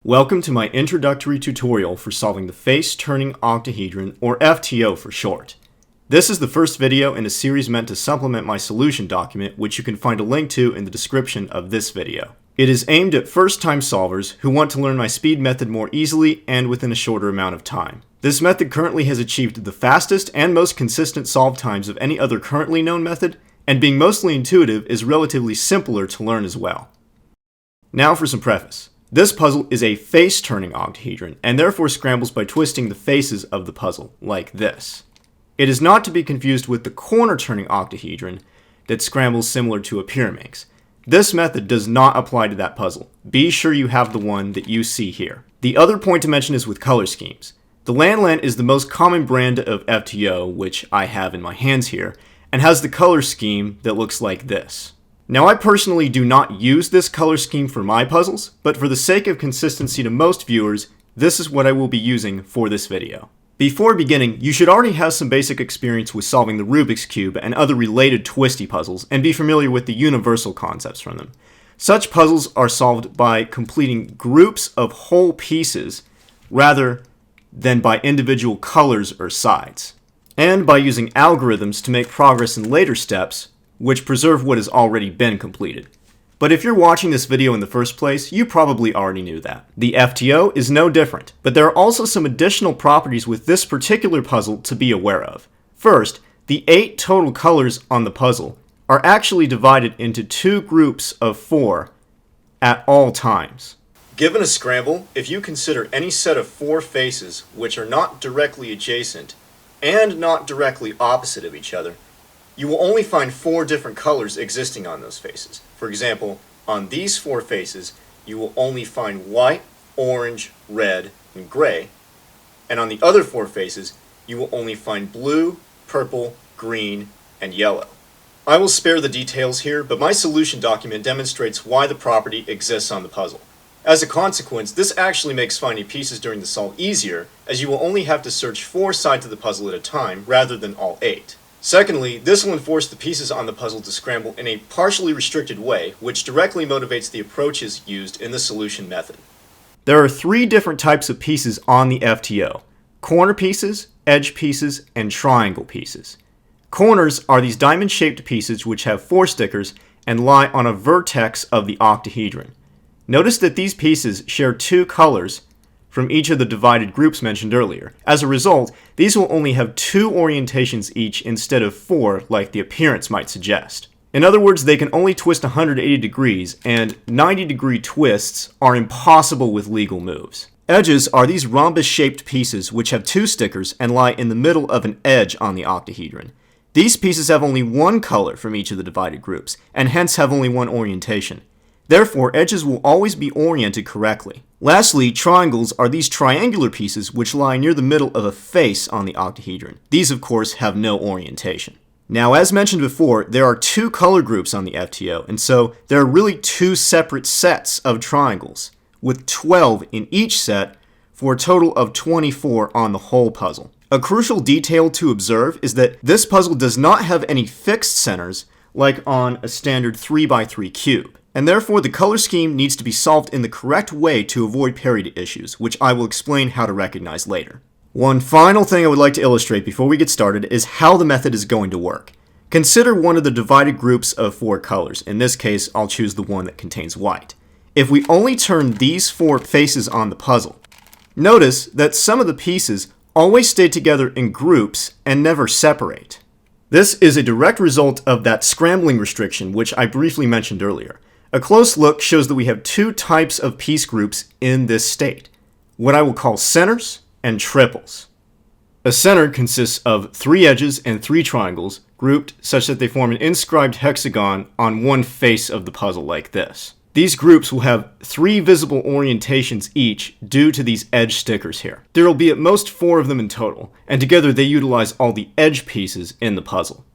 Welcome to my introductory tutorial for solving the Face-Turning Octahedron, or FTO for short. This is the first video in a series meant to supplement my solution document, which you can find a link to in the description of this video. It is aimed at first-time solvers who want to learn my speed method more easily and within a shorter amount of time. This method currently has achieved the fastest and most consistent solve times of any other currently known method, and being mostly intuitive is relatively simpler to learn as well. Now for some preface. This puzzle is a face-turning octahedron, and therefore scrambles by twisting the faces of the puzzle, like this. It is not to be confused with the corner-turning octahedron that scrambles similar to a pyraminx. This method does not apply to that puzzle. Be sure you have the one that you see here. The other point to mention is with color schemes. The Lan is the most common brand of FTO, which I have in my hands here, and has the color scheme that looks like this. Now, I personally do not use this color scheme for my puzzles, but for the sake of consistency to most viewers, this is what I will be using for this video. Before beginning, you should already have some basic experience with solving the Rubik's Cube and other related twisty puzzles, and be familiar with the universal concepts from them. Such puzzles are solved by completing groups of whole pieces, rather than by individual colors or sides, and by using algorithms to make progress in later steps, which preserve what has already been completed. But if you're watching this video in the first place, you probably already knew that. The FTO is no different, but there are also some additional properties with this particular puzzle to be aware of. First, the 8 total colors on the puzzle are actually divided into 2 groups of 4 at all times. Given a scramble, if you consider any set of 4 faces which are not directly adjacent and not directly opposite of each other, you will only find 4 different colors existing on those faces. For example, on these 4 faces, you will only find white, orange, red, and gray. And on the other 4 faces, you will only find blue, purple, green, and yellow. I will spare the details here, but my solution document demonstrates why the property exists on the puzzle. As a consequence, this actually makes finding pieces during the solve easier, as you will only have to search 4 sides of the puzzle at a time, rather than all 8. Secondly, this will enforce the pieces on the puzzle to scramble in a partially restricted way, which directly motivates the approaches used in the solution method. There are 3 different types of pieces on the FTO: corner pieces, edge pieces, and triangle pieces. Corners are these diamond-shaped pieces which have 4 stickers and lie on a vertex of the octahedron. Notice that these pieces share 2 colors from each of the divided groups mentioned earlier. As a result, these will only have 2 orientations each instead of 4 like the appearance might suggest. In other words, they can only twist 180 degrees, and 90-degree twists are impossible with legal moves. Edges are these rhombus-shaped pieces which have 2 stickers and lie in the middle of an edge on the octahedron. These pieces have only 1 color from each of the divided groups, and hence have only 1 orientation. Therefore, edges will always be oriented correctly. Lastly, triangles are these triangular pieces which lie near the middle of a face on the octahedron. These, of course, have no orientation. Now, as mentioned before, there are 2 color groups on the FTO, and so there are really 2 separate sets of triangles, with 12 in each set for a total of 24 on the whole puzzle. A crucial detail to observe is that this puzzle does not have any fixed centers like on a standard 3x3 cube. And therefore, the color scheme needs to be solved in the correct way to avoid parity issues, which I will explain how to recognize later. One final thing I would like to illustrate before we get started is how the method is going to work. Consider one of the divided groups of 4 colors. In this case, I'll choose the one that contains white. If we only turn these 4 faces on the puzzle, notice that some of the pieces always stay together in groups and never separate. This is a direct result of that scrambling restriction, which I briefly mentioned earlier. A close look shows that we have 2 types of piece groups in this state, what I will call centers and triples. A center consists of 3 edges and 3 triangles grouped such that they form an inscribed hexagon on one face of the puzzle like this. These groups will have 3 visible orientations each due to these edge stickers here. There will be at most 4 of them in total, and together they utilize all the edge pieces in the puzzle.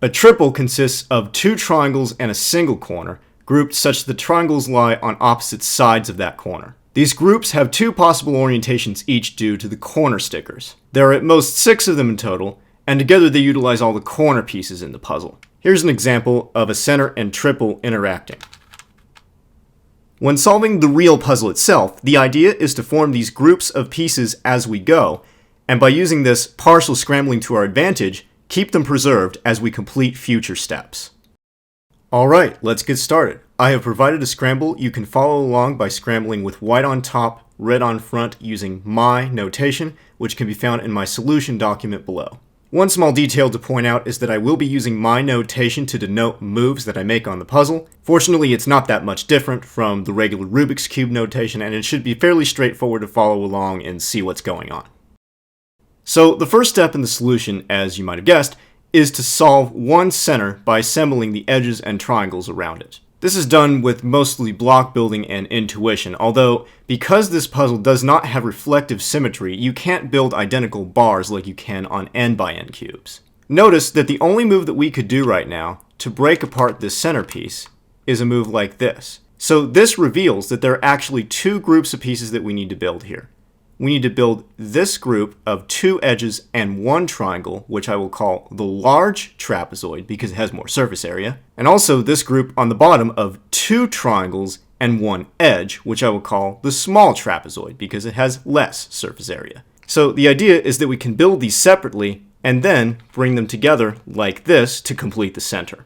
A triple consists of 2 triangles and a single corner, grouped such that the triangles lie on opposite sides of that corner. These groups have 2 possible orientations each due to the corner stickers. There are at most 6 of them in total, and together they utilize all the corner pieces in the puzzle. Here's an example of a center and triple interacting. When solving the real puzzle itself, the idea is to form these groups of pieces as we go, and by using this partial scrambling to our advantage, keep them preserved as we complete future steps. Alright, let's get started. I have provided a scramble. You can follow along by scrambling with white on top, red on front using my notation, which can be found in my solution document below. One small detail to point out is that I will be using my notation to denote moves that I make on the puzzle. Fortunately, it's not that much different from the regular Rubik's Cube notation, and it should be fairly straightforward to follow along and see what's going on. So the first step in the solution, as you might have guessed, is to solve one center by assembling the edges and triangles around it. This is done with mostly block building and intuition, although because this puzzle does not have reflective symmetry, you can't build identical bars like you can on n by n cubes. Notice that the only move that we could do right now to break apart this centerpiece is a move like this. So this reveals that there are actually two groups of pieces that we need to build here. We need to build this group of two edges and one triangle, which I will call the large trapezoid because it has more surface area, and also this group on the bottom of two triangles and one edge, which I will call the small trapezoid because it has less surface area. So the idea is that we can build these separately and then bring them together like this to complete the center.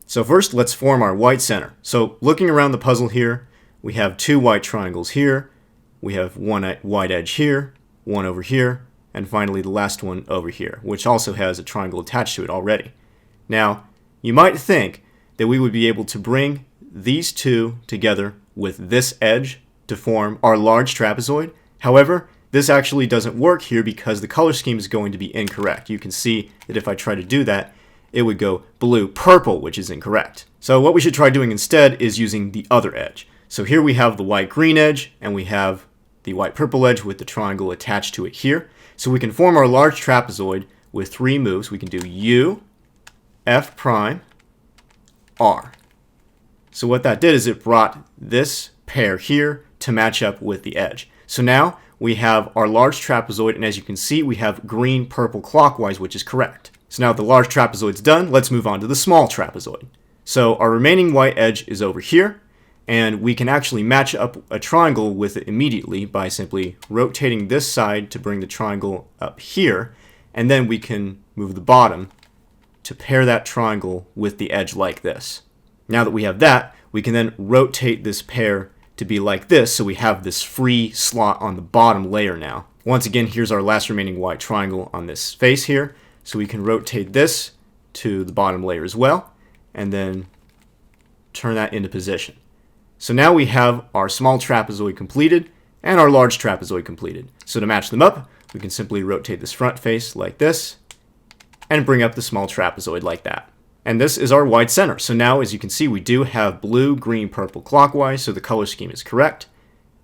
So first, let's form our white center. So looking around the puzzle here, we have two white triangles here. We have one white edge here, one over here, and finally the last one over here, which also has a triangle attached to it already. Now, you might think that we would be able to bring these two together with this edge to form our large trapezoid. However, this actually doesn't work here because the color scheme is going to be incorrect. You can see that if I try to do that, it would go blue-purple, which is incorrect. So what we should try doing instead is using the other edge. So here we have the white-green edge, and we have the white-purple edge with the triangle attached to it here. So we can form our large trapezoid with three moves. We can do U, F prime, R. So what that did is it brought this pair here to match up with the edge. So now we have our large trapezoid, and as you can see, we have green, purple clockwise, which is correct. So now that the large trapezoid's done, let's move on to the small trapezoid. So our remaining white edge is over here, and we can actually match up a triangle with it immediately by simply rotating this side to bring the triangle up here, and then we can move the bottom to pair that triangle with the edge like this. Now that we have that, we can then rotate this pair to be like this, so we have this free slot on the bottom layer now. Once again, here's our last remaining white triangle on this face here, so we can rotate this to the bottom layer as well, and then turn that into position. So now we have our small trapezoid completed and our large trapezoid completed. So to match them up, we can simply rotate this front face like this and bring up the small trapezoid like that. And this is our white center. So now, as you can see, we do have blue, green, purple clockwise, so the color scheme is correct.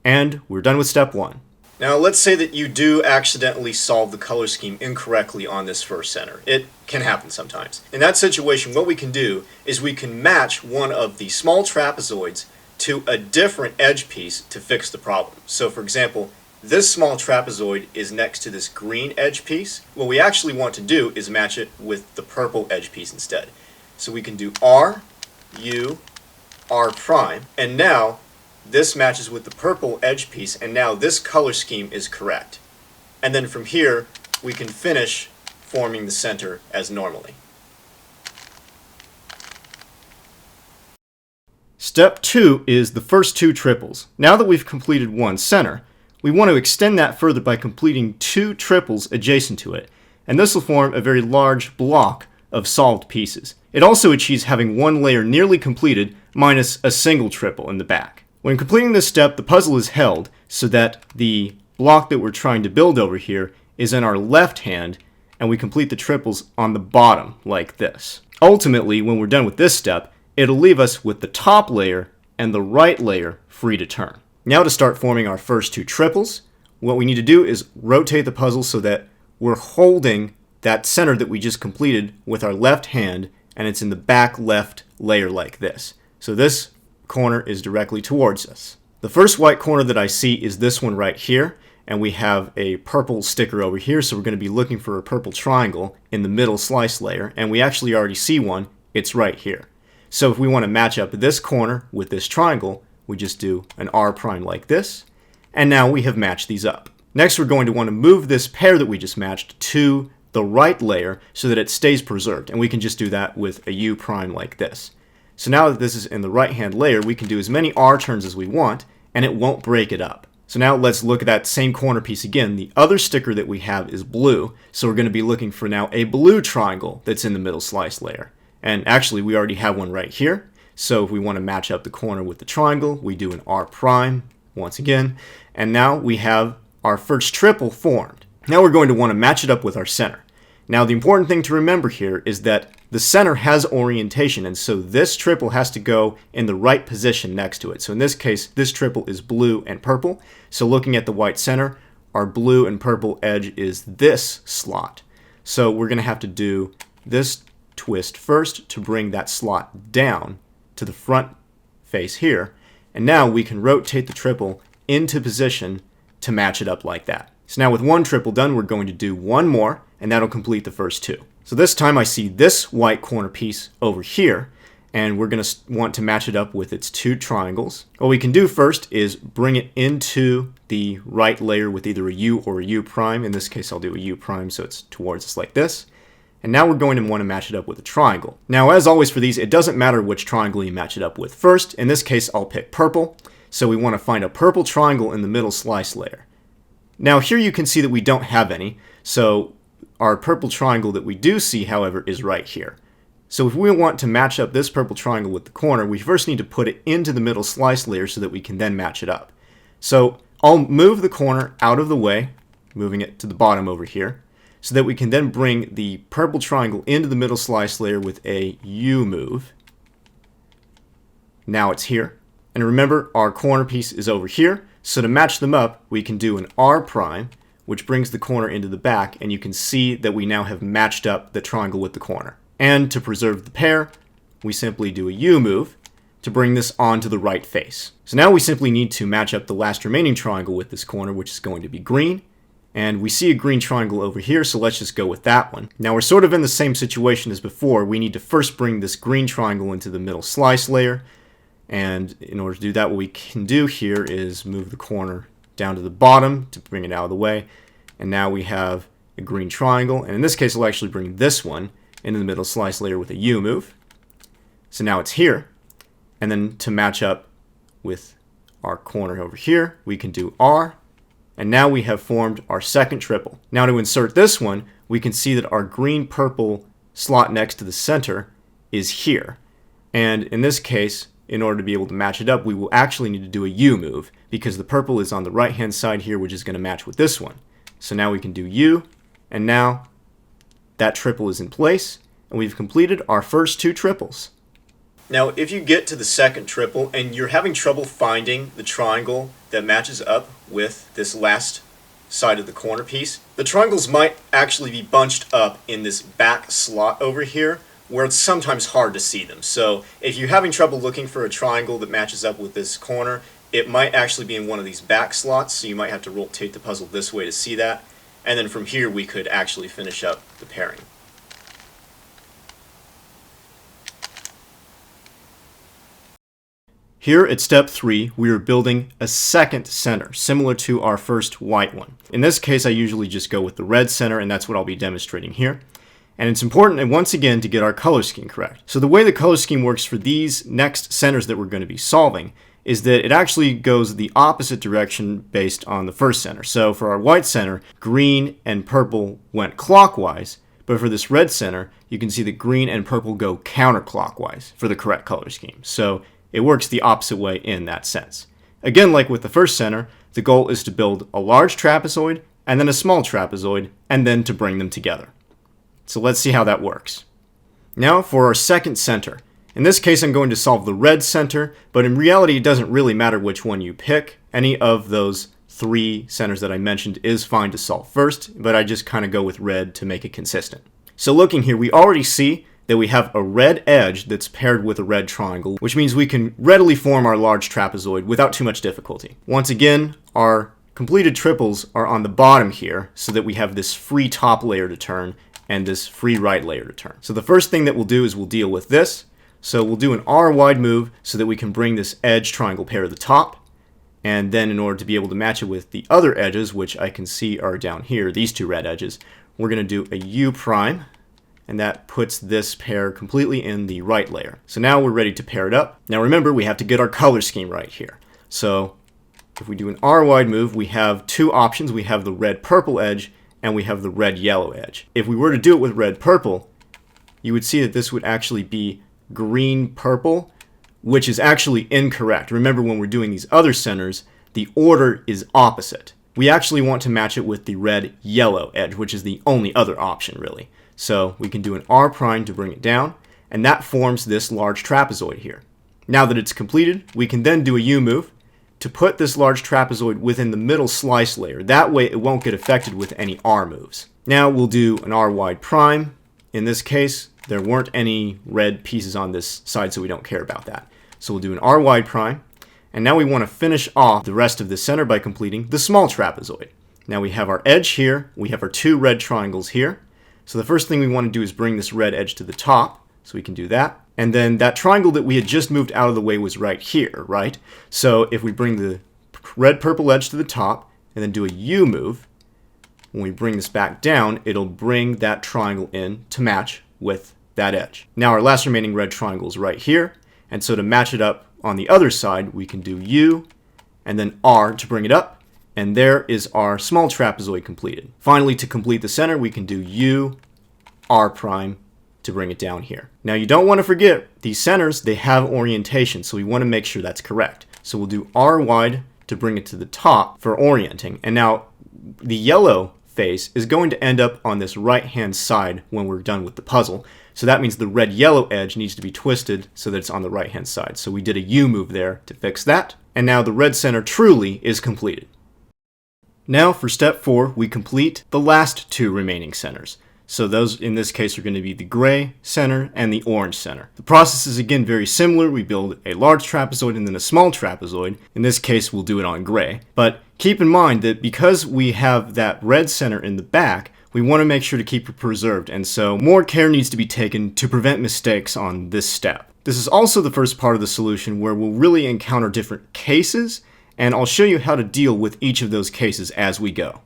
And we're done with step one. Now let's say that you do accidentally solve the color scheme incorrectly on this first center. It can happen sometimes. In that situation, what we can do is we can match one of the small trapezoids to a different edge piece to fix the problem. So for example, this small trapezoid is next to this green edge piece. What we actually want to do is match it with the purple edge piece instead. So we can do R, U, R prime, and now this matches with the purple edge piece, and now this color scheme is correct. And then from here, we can finish forming the center as normally. Step 2 is the first two triples. Now that we've completed one center, we want to extend that further by completing two triples adjacent to it, and this will form a very large block of solved pieces. It also achieves having one layer nearly completed minus a single triple in the back. When completing this step, the puzzle is held so that the block that we're trying to build over here is in our left hand, and we complete the triples on the bottom like this. Ultimately, when we're done with this step, it'll leave us with the top layer and the right layer free to turn. Now to start forming our first two triples, what we need to do is rotate the puzzle so that we're holding that center that we just completed with our left hand, and it's in the back left layer like this. So this corner is directly towards us. The first white corner that I see is this one right here, and we have a purple sticker over here, so we're going to be looking for a purple triangle in the middle slice layer, and we actually already see one. It's right here. So if we want to match up this corner with this triangle, we just do an R prime like this, and now we have matched these up. Next, we're going to want to move this pair that we just matched to the right layer so that it stays preserved, and we can just do that with a U prime like this. So now that this is in the right-hand layer, we can do as many R turns as we want, and it won't break it up. So now let's look at that same corner piece again. The other sticker that we have is blue, so we're going to be looking for now a blue triangle that's in the middle slice layer. And actually, we already have one right here. So if we want to match up the corner with the triangle, we do an R prime once again, and now we have our first triple formed. Now we're going to want to match it up with our center. Now the important thing to remember here is that the center has orientation, and so this triple has to go in the right position next to it. So in this case, this triple is blue and purple. So looking at the white center, our blue and purple edge is this slot. So we're going to have to do this twist first to bring that slot down to the front face here. And now we can rotate the triple into position to match it up like that. So now with one triple done, we're going to do one more, and that'll complete the first two. So this time I see this white corner piece over here, and we're going to want to match it up with its two triangles. What we can do first is bring it into the right layer with either a U or a U prime. In this case, I'll do a U prime, so it's towards us like this. And now we're going to want to match it up with a triangle. Now, as always for these, it doesn't matter which triangle you match it up with first. In this case, I'll pick purple. So we want to find a purple triangle in the middle slice layer. Now here you can see that we don't have any, so our purple triangle that we do see, however, is right here. So if we want to match up this purple triangle with the corner, we first need to put it into the middle slice layer so that we can then match it up. So I'll move the corner out of the way, moving it to the bottom over here, so that we can then bring the purple triangle into the middle slice layer with a U move. Now it's here. And remember, our corner piece is over here. So to match them up, we can do an R prime, which brings the corner into the back, and you can see that we now have matched up the triangle with the corner. And to preserve the pair, we simply do a U move to bring this onto the right face. So now we simply need to match up the last remaining triangle with this corner, which is going to be green. And we see a green triangle over here, so let's just go with that one. Now we're sort of in the same situation as before. We need to first bring this green triangle into the middle slice layer. And in order to do that, what we can do here is move the corner down to the bottom to bring it out of the way. And now we have a green triangle. And in this case, I'll actually bring this one into the middle slice layer with a U move. So now it's here. And then to match up with our corner over here, we can do R. And now we have formed our second triple. Now to insert this one, we can see that our green-purple slot next to the center is here. And in this case, in order to be able to match it up, we will actually need to do a U move because the purple is on the right-hand side here, which is going to match with this one. So now we can do U, and now that triple is in place, and we've completed our first two triples. Now, if you get to the second triple and you're having trouble finding the triangle that matches up with this last side of the corner piece, the triangles might actually be bunched up in this back slot over here, where it's sometimes hard to see them. So if you're having trouble looking for a triangle that matches up with this corner, it might actually be in one of these back slots, so you might have to rotate the puzzle this way to see that. And then from here we could actually finish up the pairing. Here at step 3, we are building a second center, similar to our first white one. In this case, I usually just go with the red center, and that's what I'll be demonstrating here. And it's important, and once again, to get our color scheme correct. So the way the color scheme works for these next centers that we're going to be solving is that it actually goes the opposite direction based on the first center. So for our white center, green and purple went clockwise, but for this red center, you can see that green and purple go counterclockwise for the correct color scheme. So it works the opposite way in that sense. Again, like with the first center, the goal is to build a large trapezoid and then a small trapezoid, and then to bring them together. So let's see how that works. Now for our second center. In this case, I'm going to solve the red center, but in reality, it doesn't really matter which one you pick. Any of those three centers that I mentioned is fine to solve first, but I just kind of go with red to make it consistent. So looking here, we already see that we have a red edge that's paired with a red triangle, which means we can readily form our large trapezoid without too much difficulty. Once again, our completed triples are on the bottom here, so that we have this free top layer to turn and this free right layer to turn. So the first thing that we'll do is we'll deal with this. So we'll do an R wide move so that we can bring this edge triangle pair to the top. And then in order to be able to match it with the other edges, which I can see are down here, these two red edges, we're going to do a U prime. And that puts this pair completely in the right layer. So now we're ready to pair it up. Now remember, we have to get our color scheme right here. So if we do an R wide move, we have two options. We have the red purple edge and we have the red yellow edge. If we were to do it with red purple, you would see that this would actually be green purple, which is actually incorrect. Remember, when we're doing these other centers, the order is opposite. We actually want to match it with the red yellow edge, which is the only other option really. So we can do an R prime to bring it down, and that forms this large trapezoid here. Now that it's completed, we can then do a U move to put this large trapezoid within the middle slice layer. That way it won't get affected with any R moves. Now we'll do an R wide prime. In this case, there weren't any red pieces on this side, so we don't care about that. So we'll do an R wide prime, and now we want to finish off the rest of the center by completing the small trapezoid. Now we have our edge here, we have our two red triangles here. So the first thing we want to do is bring this red edge to the top, so we can do that. And then that triangle that we had just moved out of the way was right here, right? So if we bring the red purple edge to the top and then do a U move, when we bring this back down, it'll bring that triangle in to match with that edge. Now our last remaining red triangle is right here, and so to match it up on the other side, we can do U and then R to bring it up. And there is our small trapezoid completed. Finally, to complete the center, we can do U, R prime to bring it down here. Now you don't want to forget, these centers, they have orientation, so we want to make sure that's correct. So we'll do R wide to bring it to the top for orienting. And now the yellow face is going to end up on this right-hand side when we're done with the puzzle. So that means the red-yellow edge needs to be twisted so that it's on the right-hand side. So we did a U move there to fix that. And now the red center truly is completed. Now for step 4, we complete the last two remaining centers. So those in this case are going to be the gray center and the orange center. The process is again very similar. We build a large trapezoid and then a small trapezoid. In this case we'll do it on gray. But keep in mind that because we have that red center in the back, we want to make sure to keep it preserved, and so more care needs to be taken to prevent mistakes on this step. This is also the first part of the solution where we'll really encounter different cases, and I'll show you how to deal with each of those cases as we go.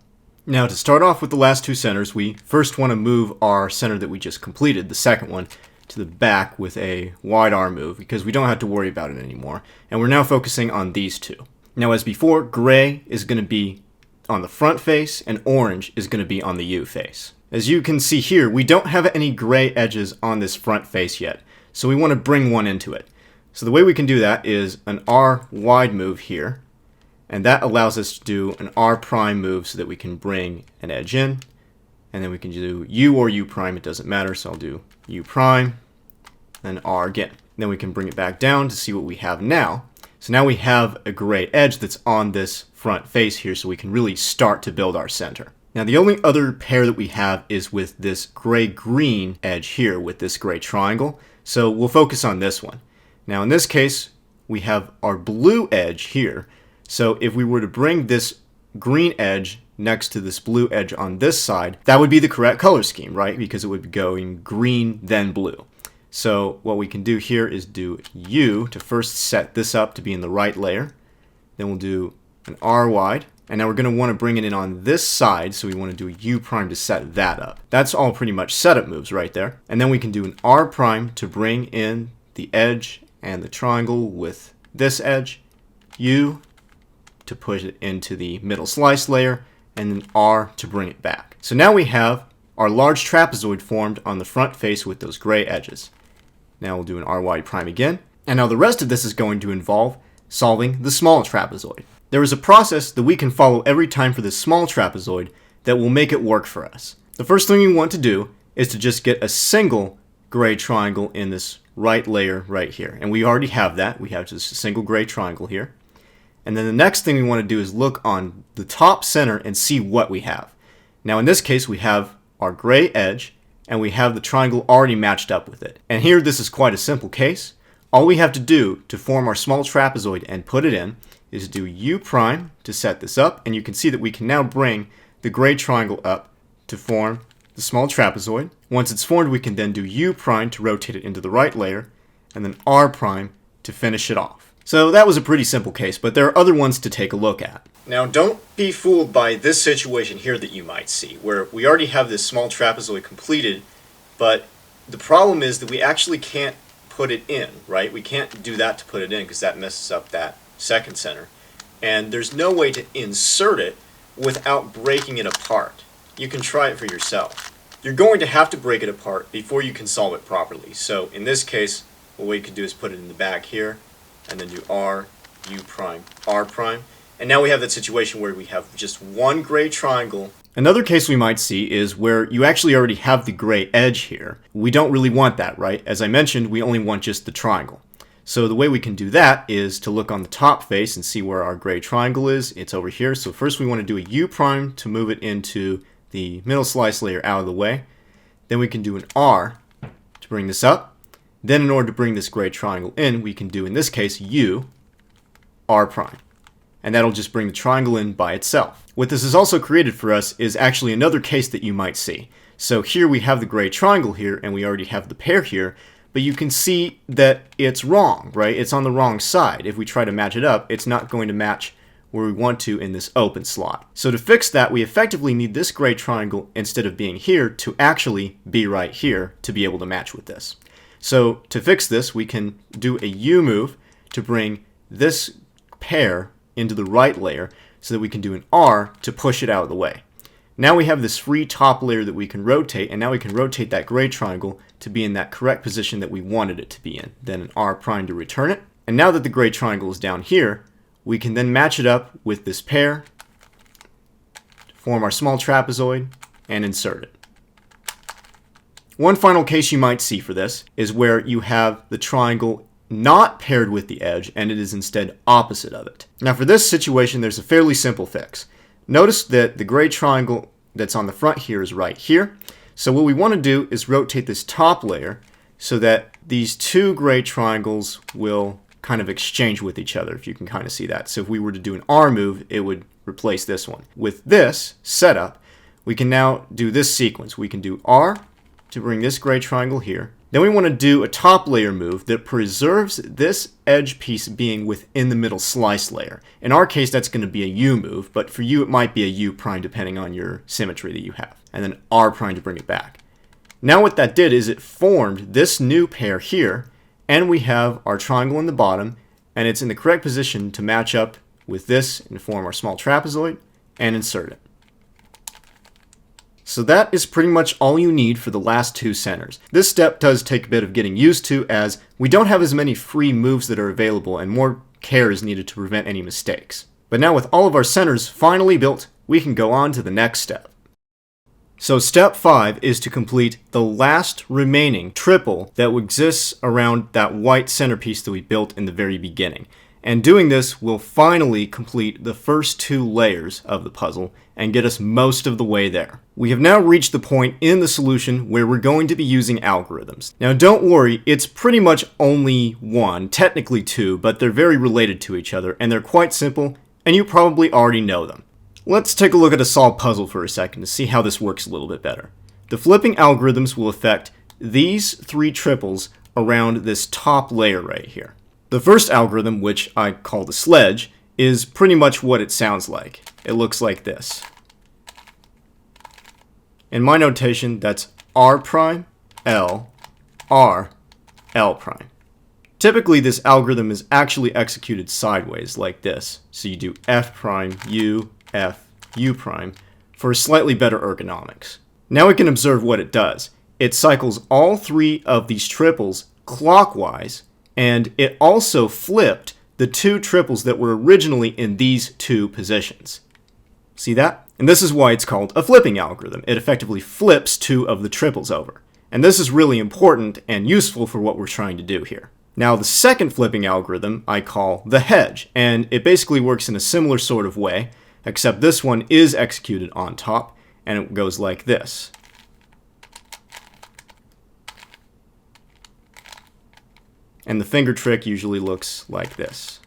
Now to start off with the last two centers, we first want to move our center that we just completed, the second one, to the back with a wide R move because we don't have to worry about it anymore. And we're now focusing on these two. Now as before, gray is going to be on the front face and orange is going to be on the U face. As you can see here, we don't have any gray edges on this front face yet, so we want to bring one into it. So the way we can do that is an R wide move here. And that allows us to do an R prime move so that we can bring an edge in. And then we can do U or U prime, it doesn't matter. So I'll do U prime, then R again. Then we can bring it back down to see what we have now. So now we have a gray edge that's on this front face here, so we can really start to build our center. Now the only other pair that we have is with this gray-green edge here with this gray triangle. So we'll focus on this one. Now in this case, we have our blue edge here. So if we were to bring this green edge next to this blue edge on this side, that would be the correct color scheme, right? Because it would be going green, then blue. So what we can do here is do U to first set this up to be in the right layer. Then we'll do an R wide. And now we're going to want to bring it in on this side, so we want to do a U prime to set that up. That's all pretty much setup moves right there. And then we can do an R prime to bring in the edge and the triangle with this edge, U to push it into the middle slice layer, and then R to bring it back. So now we have our large trapezoid formed on the front face with those gray edges. Now we'll do an R wide prime again. And now the rest of this is going to involve solving the small trapezoid. There is a process that we can follow every time for this small trapezoid that will make it work for us. The first thing we want to do is to just get a single gray triangle in this right layer right here. And we already have that. We have just a single gray triangle here. And then the next thing we want to do is look on the top center and see what we have. Now in this case we have our gray edge and we have the triangle already matched up with it. And here this is quite a simple case. All we have to do to form our small trapezoid and put it in is do U prime to set this up, and you can see that we can now bring the gray triangle up to form the small trapezoid. Once it's formed, we can then do U prime to rotate it into the right layer, and then R prime to finish it off. So that was a pretty simple case, but there are other ones to take a look at. Now don't be fooled by this situation here that you might see, where we already have this small trapezoid completed, but the problem is that we actually can't put it in, right? We can't do that to put it in because that messes up that second center. And there's no way to insert it without breaking it apart. You can try it for yourself. You're going to have to break it apart before you can solve it properly. So in this case, what we could do is put it in the back here, and then do R, U prime, R prime. And now we have that situation where we have just one gray triangle. Another case we might see is where you actually already have the gray edge here. We don't really want that, right? As I mentioned, we only want just the triangle. So the way we can do that is to look on the top face and see where our gray triangle is. It's over here. So first we want to do a U prime to move it into the middle slice layer out of the way. Then we can do an R to bring this up. Then in order to bring this gray triangle in, we can do, in this case, U, R prime. And that'll just bring the triangle in by itself. What this has also created for us is actually another case that you might see. So here we have the gray triangle here, and we already have the pair here, but you can see that it's wrong, right? It's on the wrong side. If we try to match it up, it's not going to match where we want to in this open slot. So to fix that, we effectively need this gray triangle, instead of being here, to actually be right here to be able to match with this. So to fix this, we can do a U move to bring this pair into the right layer so that we can do an R to push it out of the way. Now we have this free top layer that we can rotate, and now we can rotate that gray triangle to be in that correct position that we wanted it to be in. Then an R prime to return it. And now that the gray triangle is down here, we can then match it up with this pair, form our small trapezoid, and insert it. One final case you might see for this is where you have the triangle not paired with the edge, and it is instead opposite of it. Now for this situation, there's a fairly simple fix. Notice that the gray triangle that's on the front here is right here. So what we want to do is rotate this top layer so that these two gray triangles will kind of exchange with each other, if you can kind of see that. So if we were to do an R move, it would replace this one. With this setup, we can now do this sequence. We can do R to bring this gray triangle here. Then we want to do a top layer move that preserves this edge piece being within the middle slice layer. In our case, that's going to be a U move, but for you it might be a U prime depending on your symmetry that you have. And then R prime to bring it back. Now what that did is it formed this new pair here, and we have our triangle in the bottom, and it's in the correct position to match up with this and form our small trapezoid and insert it. So that is pretty much all you need for the last two centers. This step does take a bit of getting used to, as we don't have as many free moves that are available and more care is needed to prevent any mistakes. But now with all of our centers finally built, we can go on to the next step. So step 5 is to complete the last remaining triple that exists around that white centerpiece that we built in the very beginning. And doing this will finally complete the first two layers of the puzzle and get us most of the way there. We have now reached the point in the solution where we're going to be using algorithms. Now don't worry, it's pretty much only one, technically two, but they're very related to each other and they're quite simple and you probably already know them. Let's take a look at a solved puzzle for a second to see how this works a little bit better. The flipping algorithms will affect these three triples around this top layer right here. The first algorithm, which I call the sledge, is pretty much what it sounds like. It looks like this. In my notation, that's R prime, L, R, L prime. Typically, this algorithm is actually executed sideways like this. So you do F prime, U, F, U prime for slightly better ergonomics. Now we can observe what it does. It cycles all three of these triples clockwise, and it also flipped the two triples that were originally in these two positions. See that? And this is why it's called a flipping algorithm. It effectively flips two of the triples over. And this is really important and useful for what we're trying to do here. Now the second flipping algorithm I call the hedge, and it basically works in a similar sort of way, except this one is executed on top, and it goes like this. And the finger trick usually looks like this.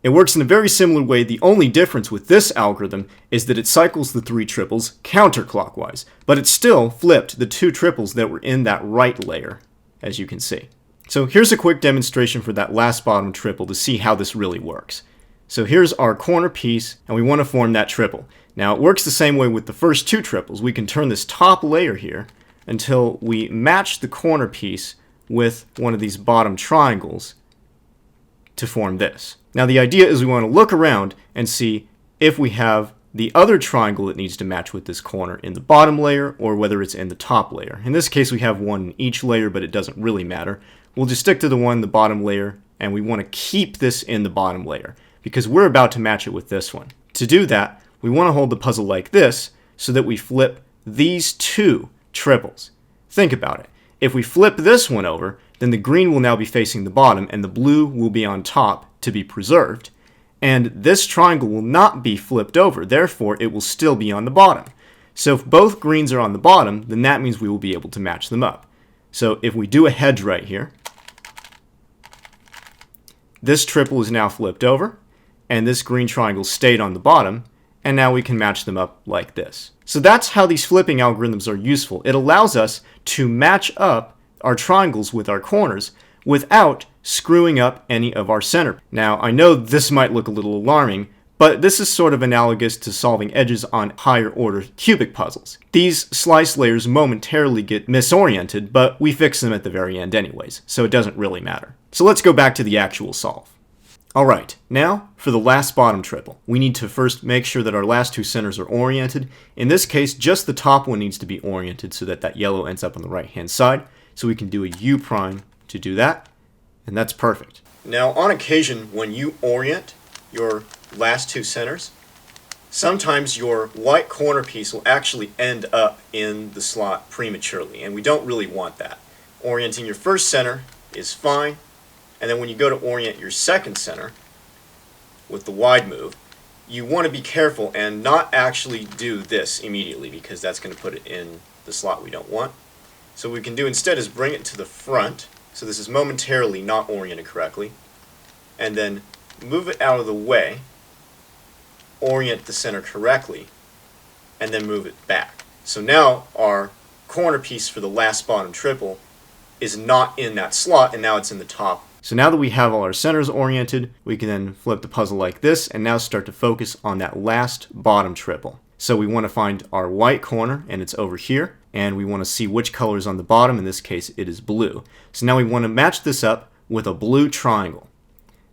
It works in a very similar way. The only difference with this algorithm is that it cycles the three triples counterclockwise, but it still flipped the two triples that were in that right layer. as you can see. So here's a quick demonstration for that last bottom triple to see how this really works. So here's our corner piece, and we want to form that triple. Now it works the same way with the first two triples. We can turn this top layer here until we match the corner piece with one of these bottom triangles to form this. Now the idea is we want to look around and see if we have the other triangle that needs to match with this corner in the bottom layer or whether it's in the top layer. In this case we have one in each layer, but it doesn't really matter. We'll just stick to the one in the bottom layer, and we want to keep this in the bottom layer because we're about to match it with this one. To do that, we want to hold the puzzle like this so that we flip these two triples. Think about it. If we flip this one over, then the green will now be facing the bottom and the blue will be on top to be preserved. And this triangle will not be flipped over, therefore it will still be on the bottom. So if both greens are on the bottom, then that means we will be able to match them up. So if we do a hedge right here, this triple is now flipped over, and this green triangle stayed on the bottom, and now we can match them up like this. So that's how these flipping algorithms are useful. It allows us to match up our triangles with our corners without screwing up any of our center. Now, I know this might look a little alarming, but this is sort of analogous to solving edges on higher order cubic puzzles. These slice layers momentarily get misoriented, but we fix them at the very end anyways, so it doesn't really matter. So let's go back to the actual solve. Alright, now for the last bottom triple. We need to first make sure that our last two centers are oriented. In this case, just the top one needs to be oriented so that that yellow ends up on the right hand side. So we can do a U prime to do that, and that's perfect. Now on occasion, when you orient your last two centers, sometimes your white corner piece will actually end up in the slot prematurely, and we don't really want that. Orienting your first center is fine, and then when you go to orient your second center with the wide move, you want to be careful and not actually do this immediately because that's going to put it in the slot we don't want. So what we can do instead is bring it to the front, so this is momentarily not oriented correctly, and then move it out of the way, orient the center correctly, and then move it back. So now our corner piece for the last bottom triple is not in that slot, and now it's in the top. So now that we have all our centers oriented, we can then flip the puzzle like this and now start to focus on that last bottom triple. So we want to find our white corner, and it's over here, and we want to see which color is on the bottom. In this case, it is blue. So now we want to match this up with a blue triangle.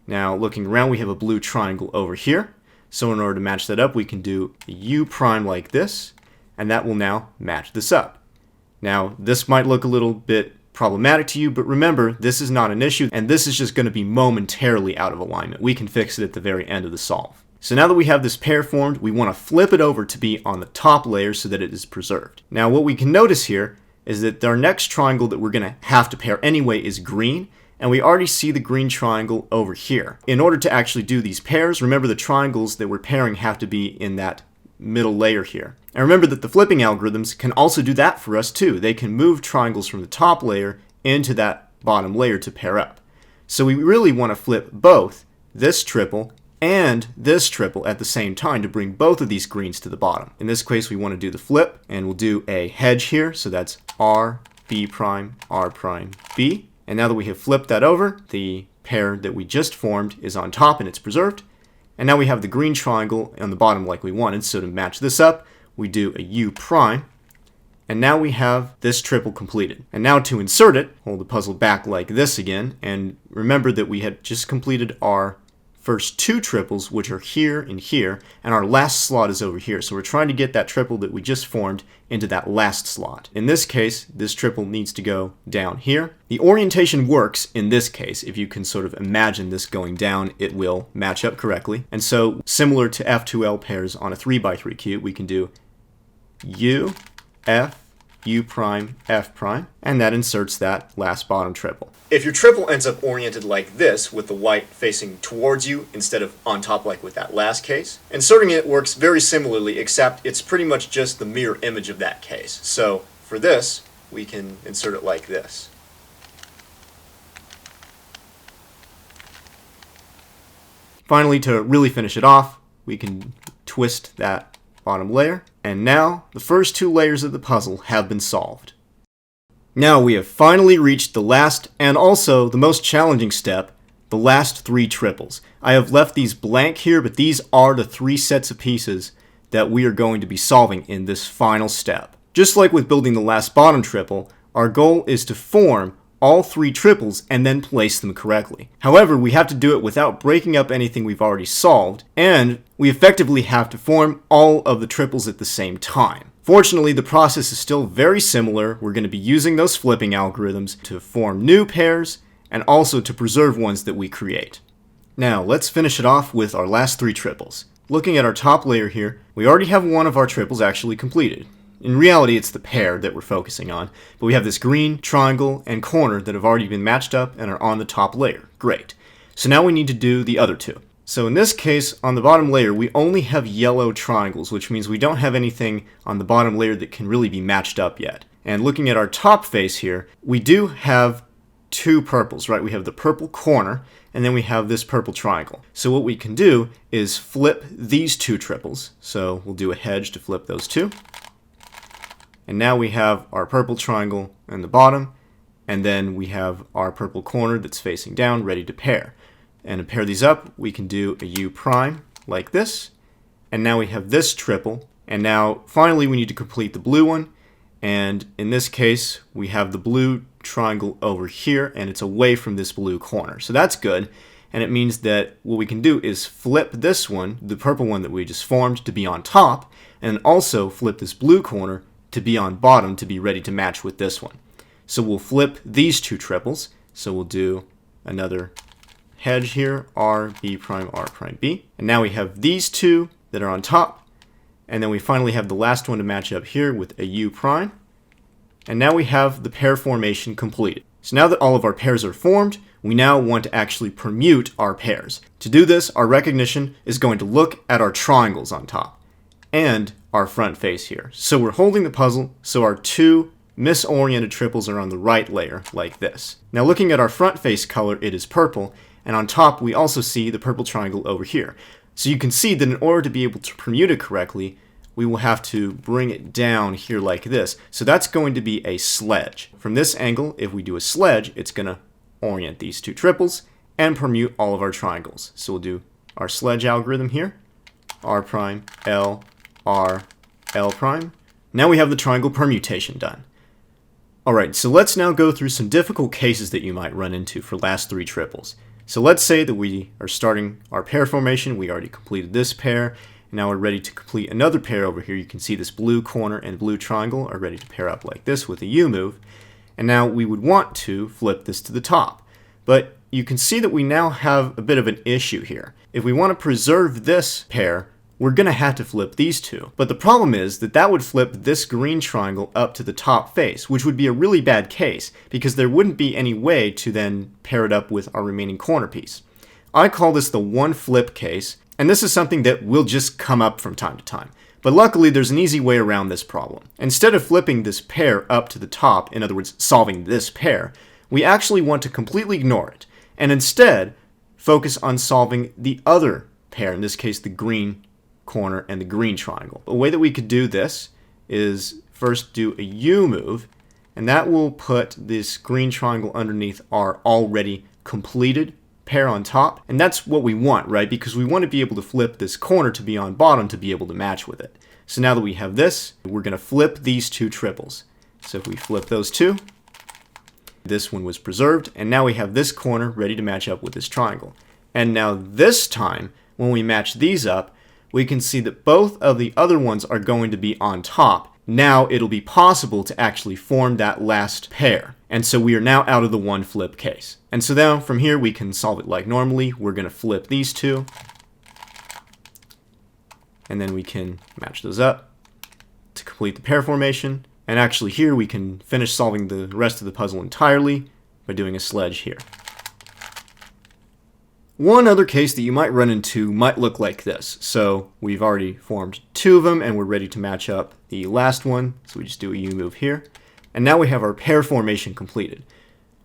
Now looking around, we have a blue triangle over here. So in order to match that up, we can do a U prime like this, and that will now match this up. Now this might look a little bit problematic to you, but remember, this is not an issue, and this is just going to be momentarily out of alignment. We can fix it at the very end of the solve. So now that we have this pair formed, we want to flip it over to be on the top layer so that it is preserved. Now what we can notice here is that our next triangle that we're going to have to pair anyway is green, and we already see the green triangle over here. In order to actually do these pairs, remember the triangles that we're pairing have to be in that middle layer here. And remember that the flipping algorithms can also do that for us too. They can move triangles from the top layer into that bottom layer to pair up. So we really want to flip both this triple and this triple at the same time to bring both of these greens to the bottom. In this case, we want to do the flip, and we'll do a hedge here, so that's R, B prime, R prime, B. And now that we have flipped that over, the pair that we just formed is on top and it's preserved. And now we have the green triangle on the bottom like we wanted, so to match this up, we do a U prime, and now we have this triple completed. And now to insert it, hold the puzzle back like this again, and remember that we had just completed our first two triples, which are here and here, and our last slot is over here. So we're trying to get that triple that we just formed into that last slot. In this case, this triple needs to go down here. The orientation works in this case. If you can sort of imagine this going down, it will match up correctly. And so similar to F2L pairs on a 3x3 cube, we can do U, F, U prime, F prime, and that inserts that last bottom triple. If your triple ends up oriented like this, with the white facing towards you instead of on top like with that last case, inserting it works very similarly, except it's pretty much just the mirror image of that case. So for this, we can insert it like this. Finally, to really finish it off, we can twist that bottom layer, and now the first two layers of the puzzle have been solved. Now we have finally reached the last and also the most challenging step, the last 3 triples. I have left these blank here, but these are the 3 sets of pieces that we are going to be solving in this final step. Just like with building the last bottom triple, our goal is to form all 3 triples and then place them correctly. However, we have to do it without breaking up anything we've already solved, and we effectively have to form all of the triples at the same time. Fortunately, the process is still very similar. We're going to be using those flipping algorithms to form new pairs and also to preserve ones that we create. Now, let's finish it off with our last 3 triples. Looking at our top layer here, we already have one of our triples actually completed. In reality, it's the pair that we're focusing on, but we have this green, triangle, and corner that have already been matched up and are on the top layer. Great. So now we need to do the other 2. So in this case, on the bottom layer, we only have yellow triangles, which means we don't have anything on the bottom layer that can really be matched up yet. And looking at our top face here, we do have 2 purples, right? We have the purple corner, and then we have this purple triangle. So what we can do is flip these 2 triples. So we'll do a hedge to flip those 2. And now we have our purple triangle in the bottom, and then we have our purple corner that's facing down, ready to pair. And to pair these up, we can do a U prime like this, and now we have this triple, and now finally we need to complete the blue one, and in this case we have the blue triangle over here, and it's away from this blue corner. So that's good, and it means that what we can do is flip this one, the purple one that we just formed, to be on top, and also flip this blue corner to be on bottom to be ready to match with this one. So we'll flip these 2 triples. So we'll do another hedge here, R, B prime, R prime, B. And now we have these 2 that are on top. And then we finally have the last one to match up here with a U prime. And now we have the pair formation completed. So now that all of our pairs are formed, we now want to actually permute our pairs. To do this, our recognition is going to look at our triangles on top and our front face here. So we're holding the puzzle, so our 2 misoriented triples are on the right layer, like this. Now looking at our front face color, it is purple, and on top we also see the purple triangle over here. So you can see that in order to be able to permute it correctly, we will have to bring it down here like this. So that's going to be a sledge. From this angle, if we do a sledge, it's going to orient these 2 triples and permute all of our triangles. So we'll do our sledge algorithm here, R prime, L, R, L prime. Now we have the triangle permutation done. Alright, so let's now go through some difficult cases that you might run into for last 3 triples. So let's say that we are starting our pair formation. We already completed this pair, and now we're ready to complete another pair over here. You can see this blue corner and blue triangle are ready to pair up like this with a U move. And now we would want to flip this to the top. But you can see that we now have a bit of an issue here. If we want to preserve this pair, we're going to have to flip these 2. But the problem is that that would flip this green triangle up to the top face, which would be a really bad case because there wouldn't be any way to then pair it up with our remaining corner piece. I call this the one flip case, and this is something that will just come up from time to time. But luckily there's an easy way around this problem. Instead of flipping this pair up to the top, in other words solving this pair, we actually want to completely ignore it, and instead focus on solving the other pair, in this case the green corner and the green triangle. A way that we could do this is first do a U move, and that will put this green triangle underneath our already completed pair on top, and that's what we want, right? Because we want to be able to flip this corner to be on bottom to be able to match with it. So now that we have this, we're going to flip these 2 triples. So if we flip those 2, this one was preserved, and now we have this corner ready to match up with this triangle. And now this time, when we match these up, we can see that both of the other ones are going to be on top. Now it'll be possible to actually form that last pair. And so we are now out of the one flip case. And so now from here we can solve it like normally. We're going to flip these 2. And then we can match those up to complete the pair formation. And actually here we can finish solving the rest of the puzzle entirely by doing a sledge here. One other case that you might run into might look like this. So we've already formed 2 of them and we're ready to match up the last one. So we just do a U move here. And now we have our pair formation completed.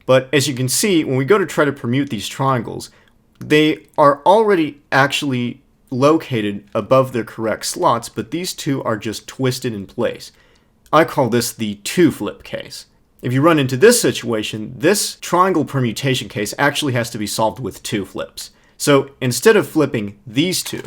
But as you can see, when we go to try to permute these triangles, they are already actually located above their correct slots, but these 2 are just twisted in place. I call this the 2 flip case. If you run into this situation, this triangle permutation case actually has to be solved with 2 flips. So instead of flipping these 2,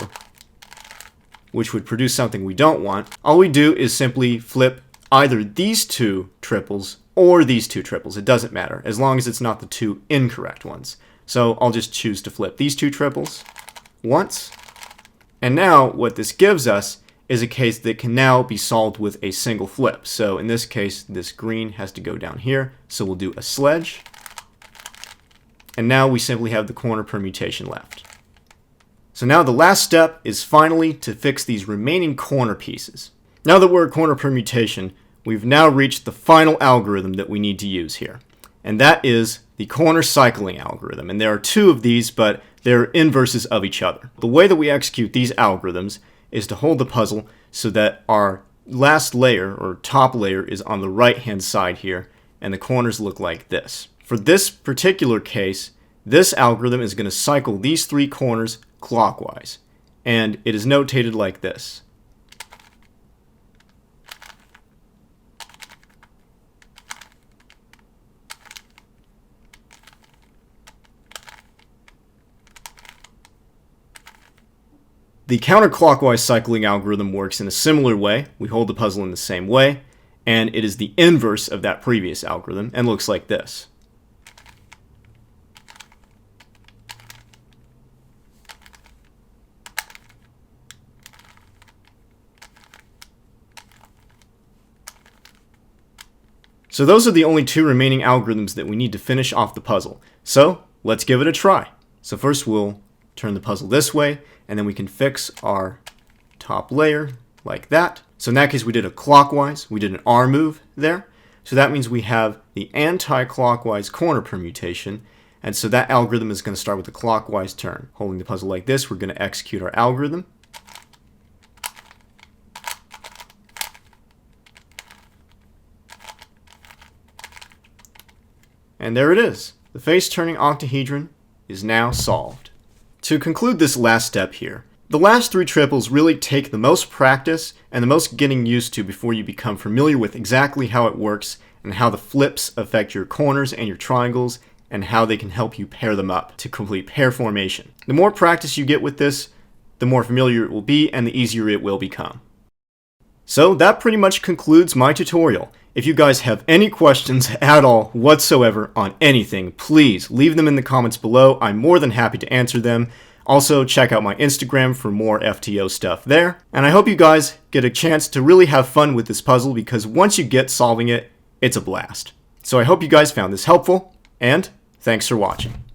which would produce something we don't want, all we do is simply flip either these 2 triples or these 2 triples. It doesn't matter, as long as it's not the 2 incorrect ones. So I'll just choose to flip these 2 triples once. And now what this gives us is a case that can now be solved with a single flip. So in this case, this green has to go down here. So we'll do a sledge. And now we simply have the corner permutation left. So now the last step is finally to fix these remaining corner pieces. Now that we're at corner permutation, we've now reached the final algorithm that we need to use here. And that is the corner cycling algorithm. And there are 2 of these, but they're inverses of each other. The way that we execute these algorithms is to hold the puzzle so that our last layer, or top layer, is on the right hand side here, and the corners look like this. For this particular case, this algorithm is going to cycle these 3 corners clockwise, and it is notated like this. The counterclockwise cycling algorithm works in a similar way. We hold the puzzle in the same way, and it is the inverse of that previous algorithm and looks like this. So those are the only 2 remaining algorithms that we need to finish off the puzzle. So let's give it a try. So first we'll turn the puzzle this way, and then we can fix our top layer like that. So in that case, we did a clockwise, we did an R move there. So that means we have the anti-clockwise corner permutation, and so that algorithm is going to start with a clockwise turn. Holding the puzzle like this, we're going to execute our algorithm. And there it is. The face-turning octahedron is now solved. To conclude this last step here, the last 3 triples really take the most practice and the most getting used to before you become familiar with exactly how it works and how the flips affect your corners and your triangles and how they can help you pair them up to complete pair formation. The more practice you get with this, the more familiar it will be and the easier it will become. So that pretty much concludes my tutorial. If you guys have any questions at all whatsoever on anything, please leave them in the comments below. I'm more than happy to answer them. Also, check out my Instagram for more FTO stuff there. And I hope you guys get a chance to really have fun with this puzzle, because once you get solving it, it's a blast. So I hope you guys found this helpful, and thanks for watching.